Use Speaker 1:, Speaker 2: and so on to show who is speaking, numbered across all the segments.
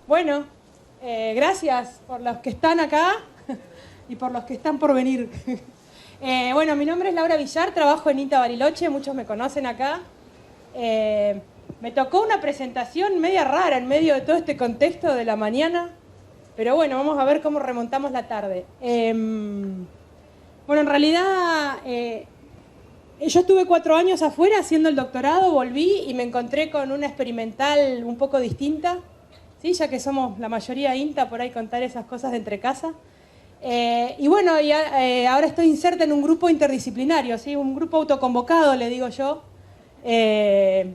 Speaker 1: Bueno, gracias por los que están acá y por los que están por venir. Bueno, mi nombre es Laura Villar, trabajo en INTA Bariloche, muchos me conocen acá. Me tocó una presentación media rara en medio de todo este contexto de la mañana, pero bueno, vamos a ver cómo remontamos la tarde. Bueno, en realidad yo estuve 4 años afuera haciendo el doctorado, volví y me encontré con una experimental un poco distinta, ¿sí? Ya que somos la mayoría INTA, por ahí contar esas cosas de entre casa. Y bueno, ahora estoy inserta en un grupo interdisciplinario, ¿sí? Un grupo autoconvocado, le digo yo,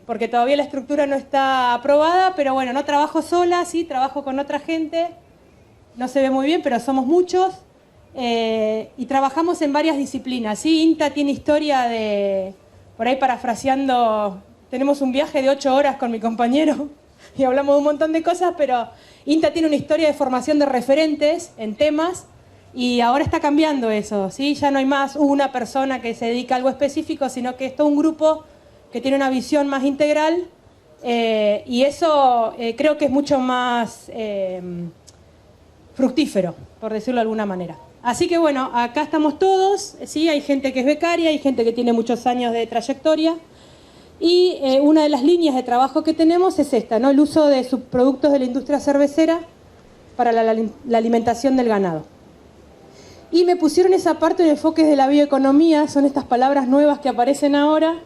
Speaker 1: porque todavía la estructura no está aprobada, pero bueno, no trabajo sola, sí, trabajo con otra gente, no se ve muy bien, pero somos muchos, y trabajamos en varias disciplinas, ¿sí? INTA tiene historia de, por ahí parafraseando, tenemos un viaje de 8 horas con mi compañero y hablamos de un montón de cosas, pero INTA tiene una historia de formación de referentes en temas. Y ahora está cambiando eso, ¿sí? Ya no hay más una persona que se dedica a algo específico, sino que es todo un grupo que tiene una visión más integral, y eso creo que es mucho más fructífero, por decirlo de alguna manera. Así que bueno, acá estamos todos, ¿sí? Hay gente que es becaria, hay gente que tiene muchos años de trayectoria, y una de las líneas de trabajo que tenemos es esta, ¿no? El uso de subproductos de la industria cervecera para la alimentación del ganado. Y me pusieron esa parte de enfoques de la bioeconomía, son estas palabras nuevas que aparecen ahora,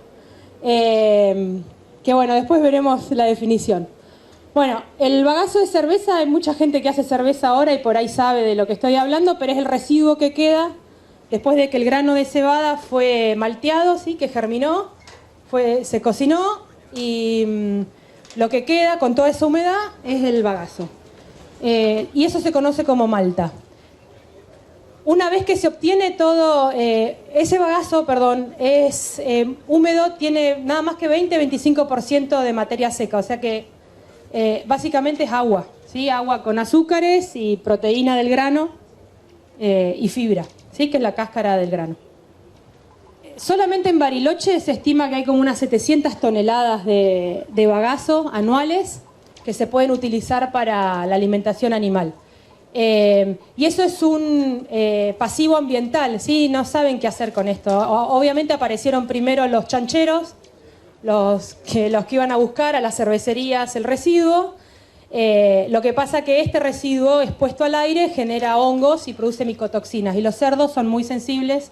Speaker 1: que bueno, después veremos la definición. Bueno, el bagazo de cerveza, hay mucha gente que hace cerveza ahora y por ahí sabe de lo que estoy hablando, pero es el residuo que queda después de que el grano de cebada fue malteado, ¿sí? Que germinó, se cocinó y lo que queda con toda esa humedad es el bagazo. Y eso se conoce como malta. Una vez que se obtiene todo, ese bagazo, perdón, es húmedo, tiene nada más que 20-25% de materia seca, o sea que básicamente es agua, ¿sí? Agua con azúcares y proteína del grano y fibra, ¿sí? Que es la cáscara del grano. Solamente en Bariloche se estima que hay como unas 700 toneladas de bagazo anuales que se pueden utilizar para la alimentación animal. Y eso es un pasivo ambiental, ¿sí? No saben qué hacer con esto. Obviamente aparecieron primero los chancheros, los que iban a buscar a las cervecerías el residuo. Lo que pasa que este residuo expuesto al aire genera hongos y produce micotoxinas, y los cerdos son muy sensibles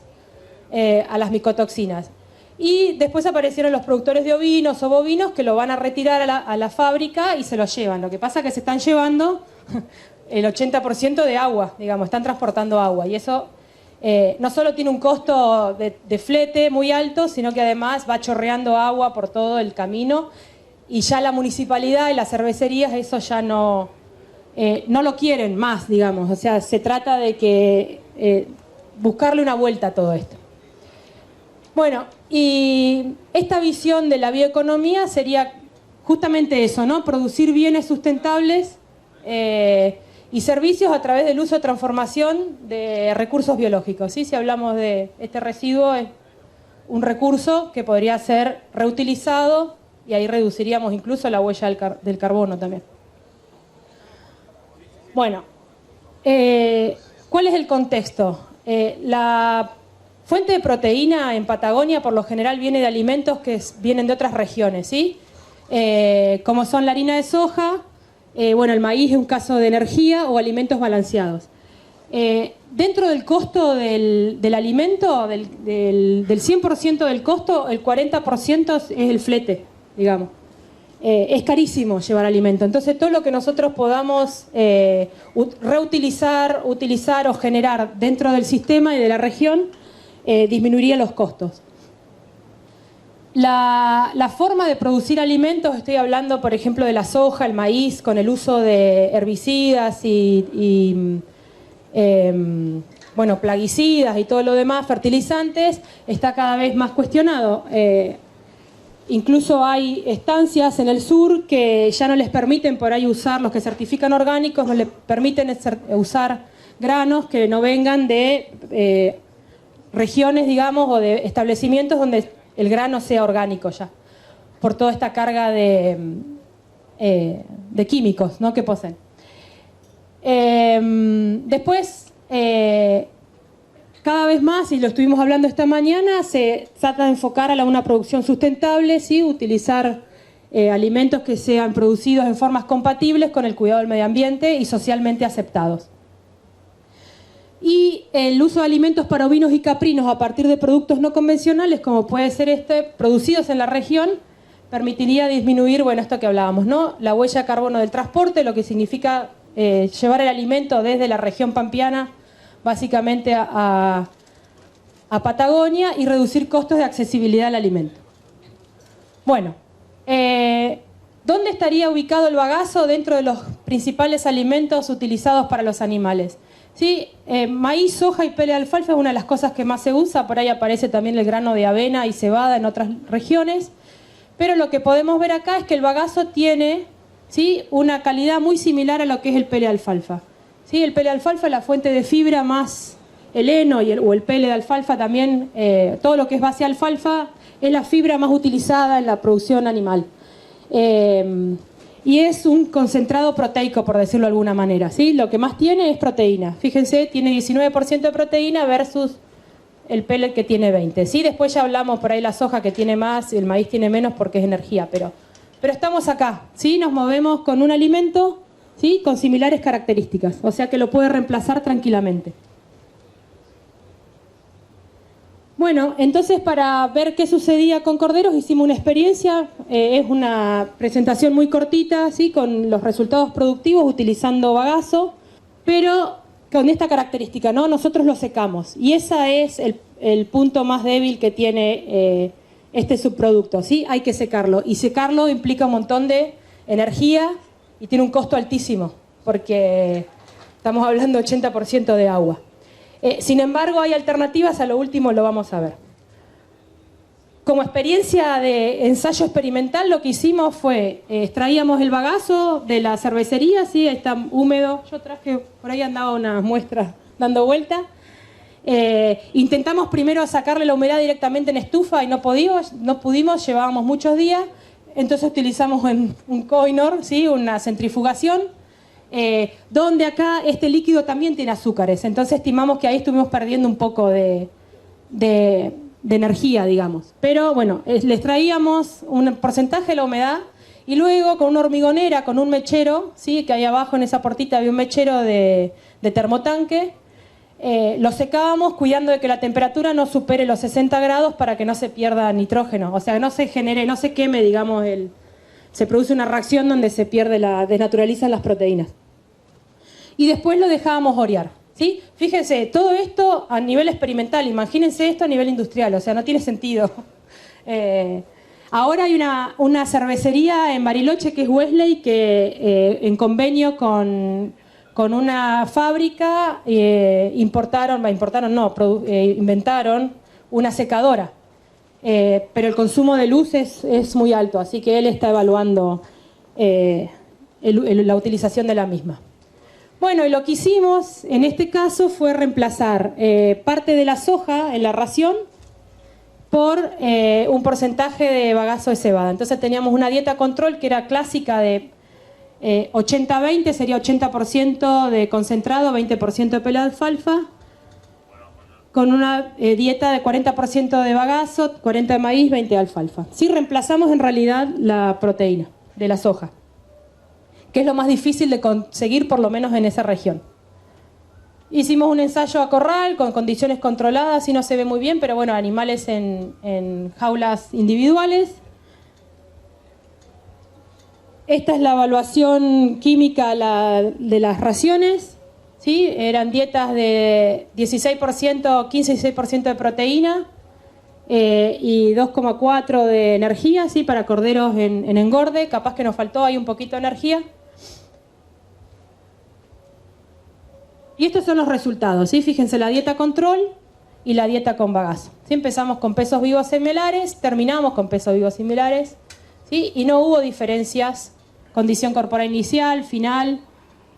Speaker 1: a las micotoxinas. Y después aparecieron los productores de ovinos o bovinos que lo van a retirar a la fábrica y se lo llevan. Lo que pasa es que se están llevando el 80% de agua, digamos, están transportando agua, y eso no solo tiene un costo de flete muy alto, sino que además va chorreando agua por todo el camino, y ya la municipalidad y las cervecerías eso ya no lo quieren más, digamos. O sea, se trata de que buscarle una vuelta a todo esto. Bueno, y esta visión de la bioeconomía sería justamente eso, ¿no? Producir bienes sustentables y servicios a través del uso de transformación de recursos biológicos, ¿sí? Si hablamos de este residuo, es un recurso que podría ser reutilizado, y ahí reduciríamos incluso la huella del carbono también. Bueno, ¿cuál es el contexto? La fuente de proteína en Patagonia por lo general viene de alimentos que vienen de otras regiones, ¿sí? Como son la harina de soja, bueno, el maíz es un caso de energía, o alimentos balanceados. Dentro del costo del alimento, del 100% del costo, el 40% es el flete, digamos. Es carísimo llevar alimento. Entonces todo lo que nosotros podamos reutilizar, utilizar o generar dentro del sistema y de la región disminuiría los costos. La forma de producir alimentos, estoy hablando por ejemplo de la soja, el maíz, con el uso de herbicidas y bueno, plaguicidas y todo lo demás, fertilizantes, está cada vez más cuestionado. Incluso hay estancias en el sur que ya no les permiten por ahí usar, los que certifican orgánicos, no les permiten usar granos que no vengan de regiones, digamos, o de establecimientos donde el grano sea orgánico ya, por toda esta carga de de químicos, ¿no?, que poseen. Después, cada vez más, y lo estuvimos hablando esta mañana, se trata de enfocar a una producción sustentable, ¿sí?, utilizar alimentos que sean producidos en formas compatibles con el cuidado del medio ambiente y socialmente aceptados. Y el uso de alimentos para ovinos y caprinos a partir de productos no convencionales, como puede ser producidos en la región, permitiría disminuir, bueno, esto que hablábamos, ¿no?, la huella de carbono del transporte, lo que significa llevar el alimento desde la región pampeana básicamente a Patagonia, y reducir costos de accesibilidad al alimento. Bueno, ¿dónde estaría ubicado el bagazo dentro de los principales alimentos utilizados para los animales? ¿Sí? Maíz, soja y pele de alfalfa es una de las cosas que más se usa. Por ahí aparece también el grano de avena y cebada en otras regiones. Pero lo que podemos ver acá es que el bagazo tiene, ¿sí?, una calidad muy similar a lo que es el pele de alfalfa. ¿Sí? El pele de alfalfa es la fuente de fibra más, el heno o el pele de alfalfa también, todo lo que es base alfalfa es la fibra más utilizada en la producción animal. Y es un concentrado proteico, por decirlo de alguna manera, ¿sí? Lo que más tiene es proteína. Fíjense, tiene 19% de proteína versus el pellet que tiene 20%. ¿Sí? Después ya hablamos por ahí la soja que tiene más, el maíz tiene menos porque es energía, pero estamos acá, ¿sí? Nos movemos con un alimento, ¿sí?, con similares características, o sea que lo puede reemplazar tranquilamente. Bueno, entonces para ver qué sucedía con corderos hicimos una experiencia, es una presentación muy cortita, ¿sí?, con los resultados productivos utilizando bagazo, pero con esta característica, ¿no? Nosotros lo secamos y ese es el punto más débil que tiene este subproducto, ¿sí? Hay que secarlo, y secarlo implica un montón de energía y tiene un costo altísimo porque estamos hablando de 80% de agua. Sin embargo, hay alternativas, a lo último lo vamos a ver. Como experiencia de ensayo experimental, lo que hicimos fue, extraíamos el bagazo de la cervecería, ¿sí?, está húmedo, yo traje, por ahí andaba unas muestras dando vuelta. Intentamos primero sacarle la humedad directamente en estufa y no pudimos, llevábamos muchos días, entonces utilizamos un Koh-i-Noor, ¿sí?, una centrifugación, donde acá este líquido también tiene azúcares, entonces estimamos que ahí estuvimos perdiendo un poco de energía, digamos. Pero bueno, les traíamos un porcentaje de la humedad y luego con una hormigonera, con un mechero, ¿sí?, que ahí abajo en esa puertita había un mechero de termotanque, lo secábamos cuidando de que la temperatura no supere los 60 grados para que no se pierda nitrógeno, o sea, no se genere, no se queme, digamos, se produce una reacción donde se pierde, desnaturalizan las proteínas. Y después lo dejábamos orear, ¿sí? Fíjense, todo esto a nivel experimental, imagínense esto a nivel industrial, o sea, no tiene sentido. Ahora hay una cervecería en Bariloche que es Wesley, que en convenio con una fábrica inventaron una secadora. Pero el consumo de luz es muy alto, así que él está evaluando la utilización de la misma. Bueno, y lo que hicimos en este caso fue reemplazar parte de la soja en la ración por un porcentaje de bagazo de cebada. Entonces teníamos una dieta control que era clásica de 80-20, sería 80% de concentrado, 20% de pele de alfalfa, con una dieta de 40% de bagazo, 40% de maíz, 20% de alfalfa. Sí, reemplazamos en realidad la proteína de la soja, que es lo más difícil de conseguir, por lo menos en esa región. Hicimos un ensayo a corral con condiciones controladas y no se ve muy bien, pero bueno, animales en jaulas individuales. Esta es la evaluación química de las raciones, ¿sí? Eran dietas de 16%, 15-16% de proteína y 2,4% de energía, ¿sí?, para corderos en engorde. Capaz que nos faltó ahí un poquito de energía. Y estos son los resultados, ¿sí? Fíjense, la dieta control y la dieta con bagazo. ¿Sí? Empezamos con pesos vivos similares, terminamos con pesos vivos similares, ¿sí? Y no hubo diferencias, condición corporal inicial, final,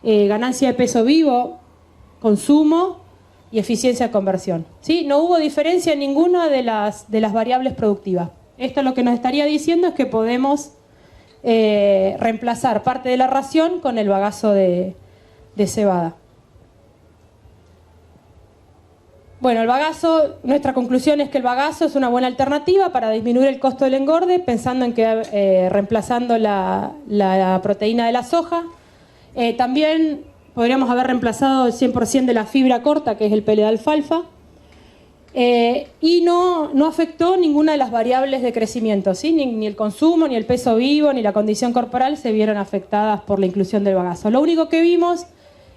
Speaker 1: ganancia de peso vivo, consumo y eficiencia de conversión, ¿sí? No hubo diferencia en ninguna de las variables productivas. Esto lo que nos estaría diciendo es que podemos reemplazar parte de la ración con el bagazo de cebada. Bueno, el bagazo, nuestra conclusión es que el bagazo es una buena alternativa para disminuir el costo del engorde, pensando en que reemplazando la proteína de la soja. También podríamos haber reemplazado el 100% de la fibra corta, que es el pele de alfalfa, y no afectó ninguna de las variables de crecimiento, ¿sí? Ni el consumo, ni el peso vivo, ni la condición corporal se vieron afectadas por la inclusión del bagazo. Lo único que vimos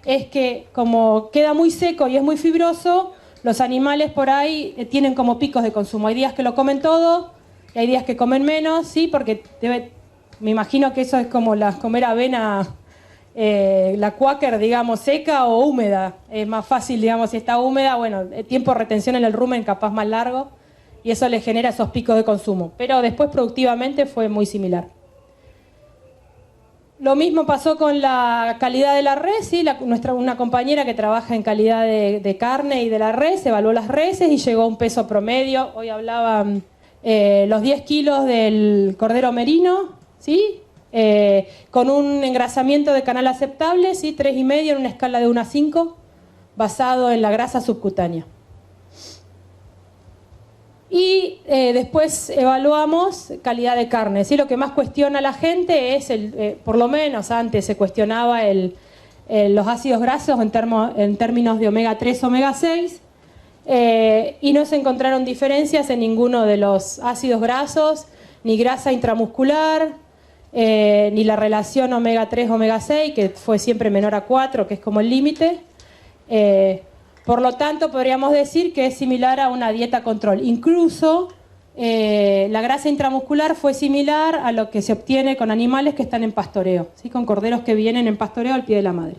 Speaker 1: es que, como queda muy seco y es muy fibroso, los animales por ahí tienen como picos de consumo. Hay días que lo comen todo y hay días que comen menos, ¿sí? Porque me imagino que eso es como comer avena, la Quaker, digamos, seca o húmeda. Es más fácil, digamos, si está húmeda, bueno, el tiempo de retención en el rumen capaz más largo y eso le genera esos picos de consumo. Pero después productivamente fue muy similar. Lo mismo pasó con la calidad de la res, ¿sí? Una compañera que trabaja en calidad de carne y de la res, evaluó las reses y llegó a un peso promedio. Hoy hablaban los 10 kilos del cordero merino, ¿sí? Con un engrasamiento de canal aceptable, ¿sí? 3,5 en una escala de 1 a 5, basado en la grasa subcutánea. Y después evaluamos calidad de carne, ¿sí? Lo que más cuestiona a la gente es, por lo menos antes se cuestionaba los ácidos grasos en términos de omega 3, omega 6, y no se encontraron diferencias en ninguno de los ácidos grasos, ni grasa intramuscular, ni la relación omega 3, omega 6, que fue siempre menor a 4, que es como el límite. Por lo tanto, podríamos decir que es similar a una dieta control. Incluso la grasa intramuscular fue similar a lo que se obtiene con animales que están en pastoreo, ¿sí? Con corderos que vienen en pastoreo al pie de la madre.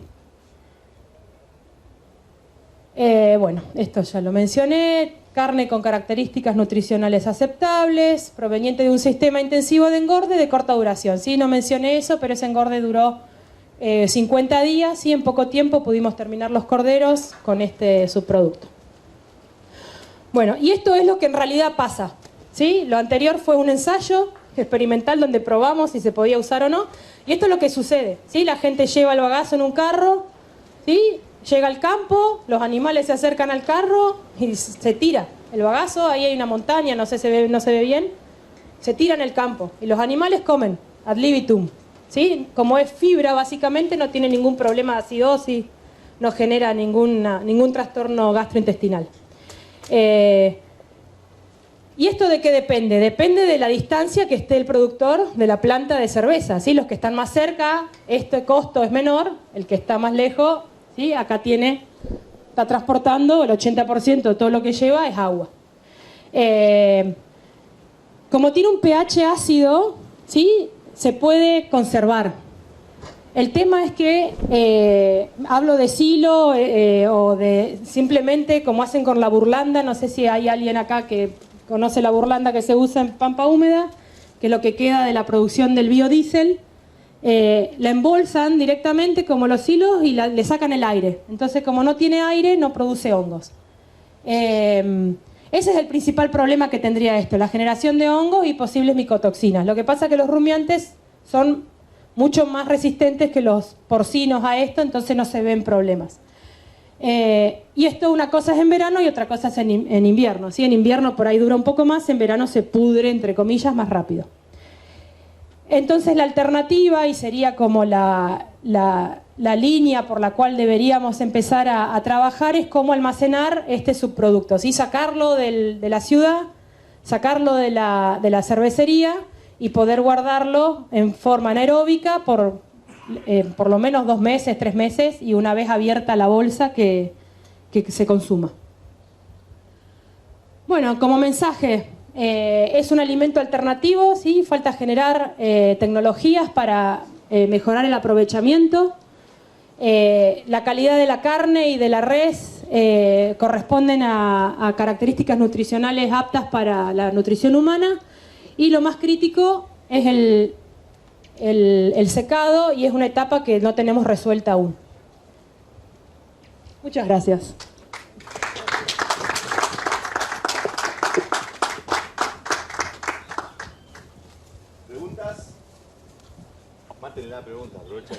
Speaker 1: Bueno, esto ya lo mencioné. Carne con características nutricionales aceptables, proveniente de un sistema intensivo de engorde de corta duración. Sí, no mencioné eso, pero ese engorde duró 50 días y en poco tiempo pudimos terminar los corderos con este subproducto. Bueno, y esto es lo que en realidad pasa, ¿sí? Lo anterior fue un ensayo experimental donde probamos si se podía usar o no, y esto es lo que sucede, ¿sí? La gente lleva el bagazo en un carro, ¿sí? Llega al campo, los animales se acercan al carro y se tira el bagazo, ahí hay una montaña, no se ve bien, se tira en el campo y los animales comen ad libitum. ¿Sí? Como es fibra, básicamente no tiene ningún problema de acidosis, no genera ningún trastorno gastrointestinal. ¿Y esto de qué depende? Depende de la distancia que esté el productor de la planta de cerveza, ¿sí? Los que están más cerca, este costo es menor, el que está más lejos, ¿sí? Acá está transportando el 80% de todo lo que lleva es agua. Como tiene un pH ácido, ¿sí? Se puede conservar. El tema es que hablo de silo o de simplemente como hacen con la burlanda. No sé si hay alguien acá que conoce la burlanda que se usa en pampa húmeda, que es lo que queda de la producción del biodiesel. La embolsan directamente como los silos y le sacan el aire. Entonces, como no tiene aire, no produce hongos. Ese es el principal problema que tendría esto, la generación de hongos y posibles micotoxinas. Lo que pasa es que los rumiantes son mucho más resistentes que los porcinos a esto, entonces no se ven problemas. Y esto una cosa es en verano y otra cosa es en invierno, ¿sí? En invierno por ahí dura un poco más, en verano se pudre, entre comillas, más rápido. Entonces la alternativa, y sería como la línea por la cual deberíamos empezar a trabajar, es cómo almacenar este subproducto, ¿sí? Sacarlo de la ciudad, sacarlo de la cervecería y poder guardarlo en forma anaeróbica por lo menos 2 meses, 3 meses, y una vez abierta la bolsa que se consuma. Bueno, como mensaje, es un alimento alternativo, ¿sí? Falta generar tecnologías para mejorar el aprovechamiento. La calidad de la carne y de la res corresponden a características nutricionales aptas para la nutrición humana, y lo más crítico es el secado, y es una etapa que no tenemos resuelta aún. Muchas gracias.
Speaker 2: ¿Preguntas? pregunta, aprovecha.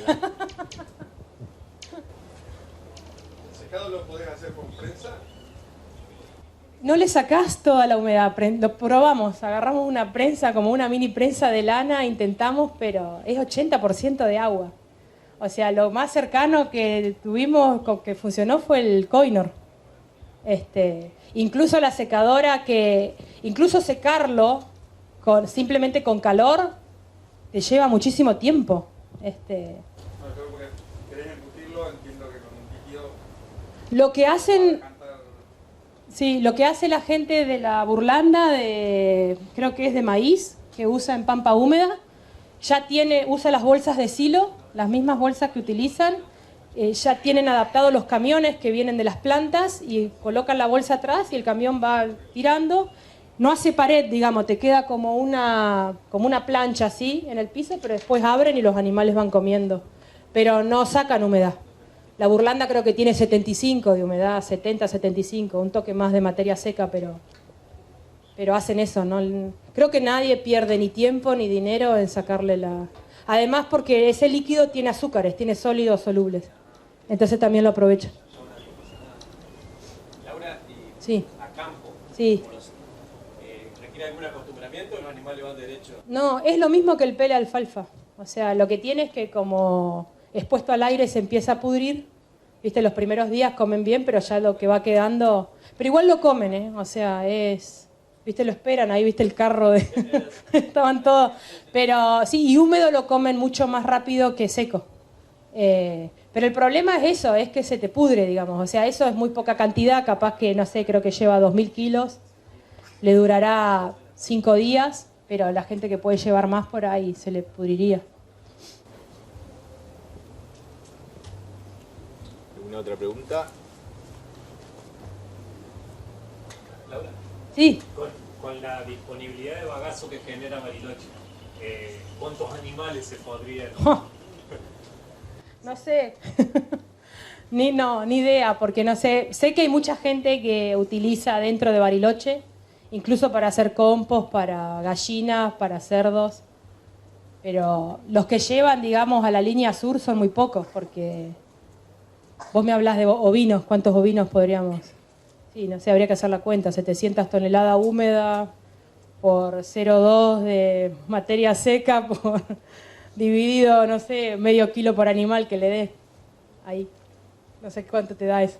Speaker 3: ¿El secado lo podés hacer con prensa?
Speaker 1: No le sacás toda la humedad, lo probamos, agarramos una prensa, como una mini prensa de lana, intentamos, pero es 80% de agua. O sea, lo más cercano que tuvimos que funcionó fue el Koinor. Incluso la secadora, incluso secarlo simplemente con calor te lleva muchísimo tiempo.
Speaker 3: Bueno, creo que querés embutirlo, entiendo que con un líquido...
Speaker 1: Lo que hacen... Sí, lo que hace la gente de la burlanda, creo que es de maíz, que usa en pampa húmeda, usa las bolsas de silo, las mismas bolsas que utilizan, ya tienen adaptados los camiones que vienen de las plantas y colocan la bolsa atrás y el camión va tirando. No hace pared, digamos, te queda como una plancha así en el piso, pero después abren y los animales van comiendo. Pero no sacan humedad. La burlanda creo que tiene 75 de humedad, 70, 75, un toque más de materia seca, pero hacen eso, ¿no? Creo que nadie pierde ni tiempo ni dinero en sacarle la... Además porque ese líquido tiene azúcares, tiene sólidos solubles, entonces también lo aprovechan.
Speaker 4: Laura,
Speaker 1: sí.
Speaker 4: A campo,
Speaker 1: sí.
Speaker 4: ¿Requiere algún acostumbramiento o los animales van derecho?
Speaker 1: No, es lo mismo que el pele alfalfa, o sea, lo que tiene es que como... expuesto al aire se empieza a pudrir, viste, los primeros días comen bien, pero ya lo que va quedando, pero igual lo comen, o sea, viste, lo esperan, ahí viste el carro de, estaban todos, pero sí, y húmedo lo comen mucho más rápido que seco, pero el problema es eso, es que se te pudre, digamos, o sea, eso es muy poca cantidad, capaz que, no sé, creo que lleva 2000 kilos, le durará 5 días, pero la gente que puede llevar más por ahí se le pudriría.
Speaker 2: Otra pregunta.
Speaker 4: Laura.
Speaker 1: Sí.
Speaker 4: Con la disponibilidad de bagazo que genera Bariloche, ¿cuántos animales se podrían...?
Speaker 1: No sé. ni idea, porque no sé. Sé que hay mucha gente que utiliza dentro de Bariloche, incluso para hacer compost, para gallinas, para cerdos. Pero los que llevan, digamos, a la línea sur son muy pocos, porque... Vos me hablás de ovinos, ¿cuántos ovinos podríamos? Sí, no sé, habría que hacer la cuenta, 700 toneladas húmeda por 0,2 de materia seca, dividido, no sé, medio kilo por animal que le dé. Ahí, no sé cuánto te da eso.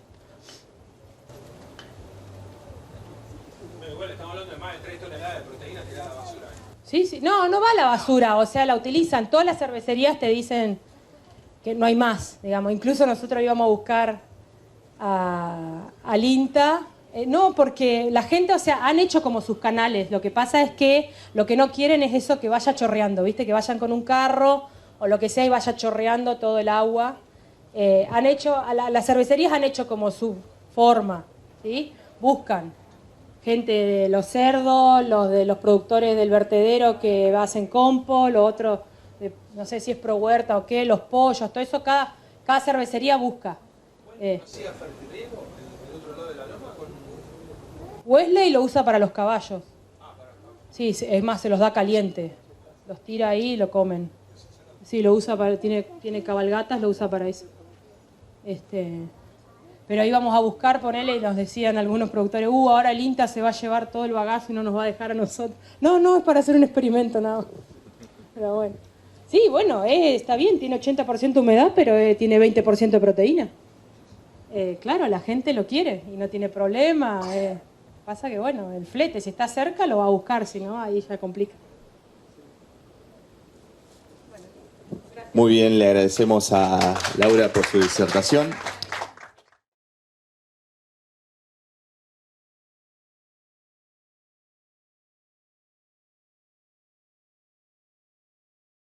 Speaker 4: Igual estamos hablando de más de 3 toneladas de proteína tirada a la basura.
Speaker 1: Sí, sí, no va a la basura, o sea, la utilizan. Todas las cervecerías te dicen... que no hay más, digamos. Incluso nosotros íbamos a buscar al INTA, no, porque la gente, o sea, han hecho como sus canales. Lo que pasa es que lo que no quieren es eso que vaya chorreando, ¿viste? Que vayan con un carro o lo que sea y vaya chorreando todo el agua. Las cervecerías han hecho como su forma, ¿sí? Buscan gente de los cerdos, los de los productores del vertedero que hacen compost, los otros... no sé si es pro huerta o qué, los pollos, todo eso, cada cervecería busca.
Speaker 4: ¿Hacía Fertirriego el otro lado de la loma?
Speaker 1: Wesley lo usa para los caballos. Sí, es más, se los da caliente. Los tira ahí y lo comen. Sí, lo usa para, tiene cabalgatas, lo usa para eso. Pero ahí íbamos a buscar, ponele, y nos decían algunos productores, ahora el INTA se va a llevar todo el bagazo y no nos va a dejar a nosotros. No, es para hacer un experimento nada más. Pero bueno. Sí, bueno, está bien, tiene 80% humedad, pero tiene 20% de proteína. Claro, la gente lo quiere y no tiene problema. Pasa que, bueno, el flete, si está cerca, lo va a buscar, si no, ahí ya complica.
Speaker 2: Muy bien, le agradecemos a Laura por su disertación.